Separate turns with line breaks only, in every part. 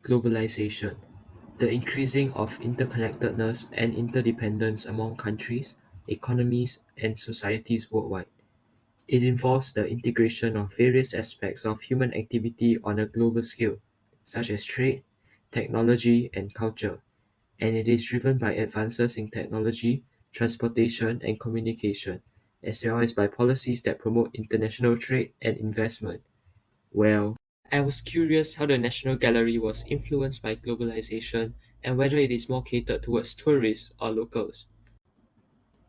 Globalization, the increasing of interconnectedness and interdependence among countries, economies, and societies worldwide. It involves the integration of various aspects of human activity on a global scale, such as trade, technology, and culture, and it is driven by advances in technology, transportation, and communication, as well as by policies that promote international trade and investment. Well, I was curious how the National Gallery was influenced by globalization and whether it is more catered towards tourists or locals.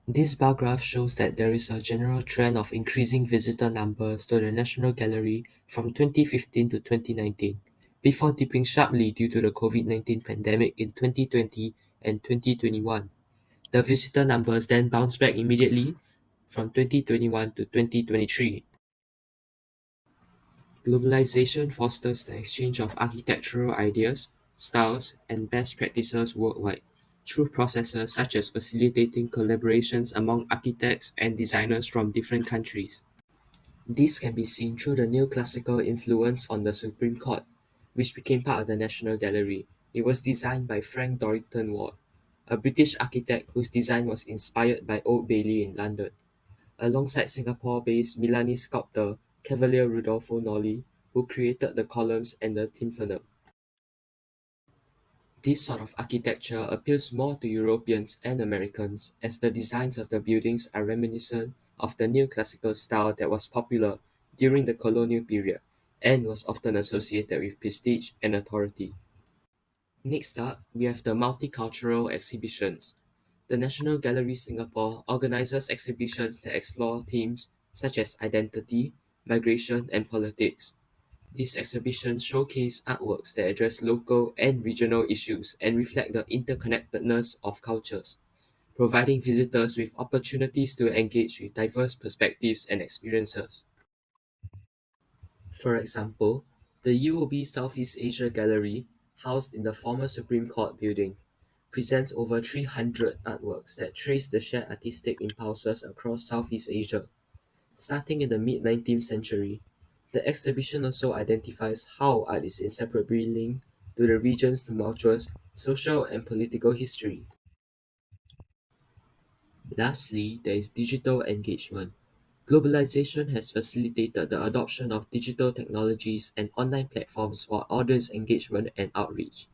This bar graph shows that there is a general trend of increasing visitor numbers to the National Gallery from 2015 to 2019, before dipping sharply due to the COVID-19 pandemic in 2020 and 2021. The visitor numbers then bounced back immediately from 2021 to 2023. Globalization fosters the exchange of architectural ideas, styles, and best practices worldwide through processes such as facilitating collaborations among architects and designers from different countries. This can be seen through the neoclassical influence on the Supreme Court, which became part of the National Gallery. It was designed by Frank Dorrington Ward, a British architect whose design was inspired by Old Bailey in London, alongside Singapore-based Milanese sculptor Cavalier Rudolfo Nolli, who created the columns and the tympanum. This sort of architecture appeals more to Europeans and Americans, as the designs of the buildings are reminiscent of the neoclassical style that was popular during the colonial period and was often associated with prestige and authority. Next up, we have the multicultural exhibitions. The National Gallery Singapore organizes exhibitions that explore themes such as identity, migration, and politics. These exhibitions showcase artworks that address local and regional issues and reflect the interconnectedness of cultures, providing visitors with opportunities to engage with diverse perspectives and experiences. For example, the UOB Southeast Asia Gallery, housed in the former Supreme Court building, presents over 300 artworks that trace the shared artistic impulses across Southeast Asia. Starting in the mid-19th century, the exhibition also identifies how art is inseparably linked to the region's tumultuous social and political history. Lastly, there is digital engagement. Globalization has facilitated the adoption of digital technologies and online platforms for audience engagement and outreach.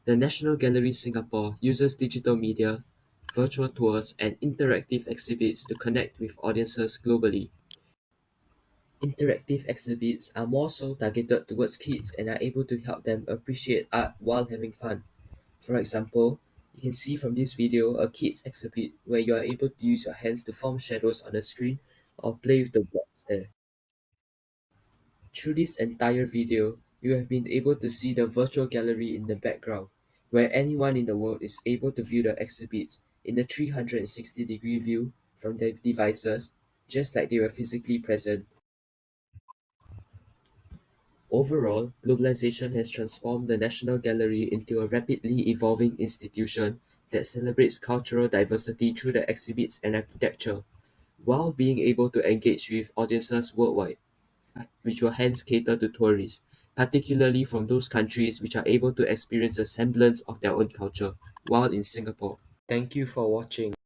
The National Gallery Singapore uses digital media, virtual tours, and interactive exhibits to connect with audiences globally. Interactive exhibits are more so targeted towards kids and are able to help them appreciate art while having fun. For example, you can see from this video a kids exhibit where you are able to use your hands to form shadows on the screen or play with the blocks there. Through this entire video, you have been able to see the virtual gallery in the background, where anyone in the world is able to view the exhibits in a 360-degree view from their devices, just like they were physically present. Overall, globalization has transformed the National Gallery into a rapidly evolving institution that celebrates cultural diversity through the exhibits and architecture, while being able to engage with audiences worldwide, which will hence cater to tourists, particularly from those countries which are able to experience a semblance of their own culture while in Singapore. Thank you for watching.